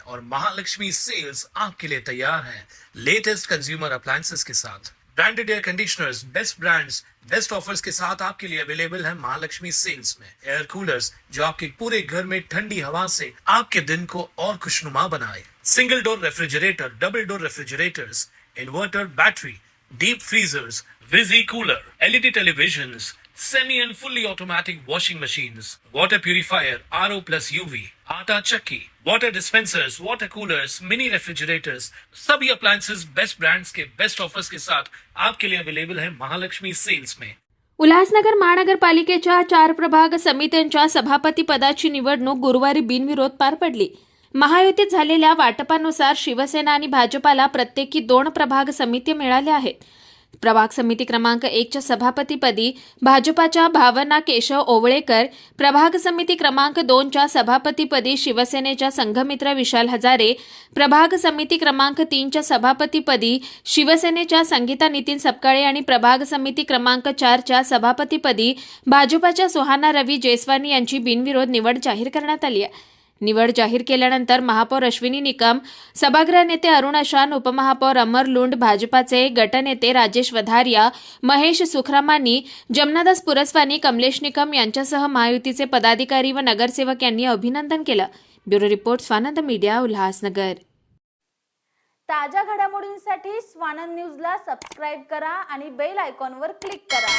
और महालक्ष्मी सेल्स आपके लिए तैयार है लेटेस्ट कंज्यूमर अप्लायंसेस के साथ। Branded air conditioners, best brands, best offers के साथ आपके लिए अवेलेबल है महालक्ष्मी सेल्स में। एयर कूलर्स जो आपके पूरे घर में ठंडी हवा से आपके दिन को और खुशनुमा बनाए। Single door refrigerator, double door refrigerators, inverter battery, deep freezers, visi cooler, LED televisions, semi and fully automatic washing machines, water purifier, RO plus UV, आटा चक्की, water dispensers, water coolers, mini refrigerators, सभी appliances best brands के best offers के साथ आपके लिए available है Mahalaxmi sales में। उल्हासनगर महानगरपालिकेच्या 4 प्रभाग समित्यांच्या सभापती पदाची निवडणूक गुरुवारी बिनविरोध पार पडली। महायुतीत झालेल्या वाटपानुसार शिवसेना आणि भाजपाला प्रत्येकी 2 प्रभाग समिती मिळाल्या आहेत। प्रभाग समिती क्रमांक 1 च्या सभापतीपदी भाजपाच्या भावना केशव ओवळेकर, प्रभाग समिती क्रमांक 2 च्या सभापतीपदी शिवसेनेच्या संघमित्र विशाल हजारे, प्रभाग समिती क्रमांक 3 च्या सभापतीपदी शिवसेनेच्या संगीता नितीन सपकाळे आणि प्रभाग समिती क्रमांक 4 च्या सभापतीपदी भाजपाच्या सुहाना रवी जयस्वानी यांची बिनविरोध निवड जाहीर करण्यात आली आहे। निवड जाहीर केल्यानंतर महापौर अश्विनी निकम, सभागृह नेते अरुण अशान, उपमहापौर अमर लुंड, भाजपाचे गटनेते राजेश वधारिया, महेश सुखरामानी, जमनादास पुरस्वानी, कमलेश निकम यांच्यासह महायुतीचे पदाधिकारी व नगरसेवक यांनी अभिनंदन केलं। Bureau report, Swanand media, Ulhasnagar. ताज्या घडामोडींसाठी स्वानंद न्यूजला सबस्क्राइब करा आणि बेल आयकॉनवर क्लिक करा।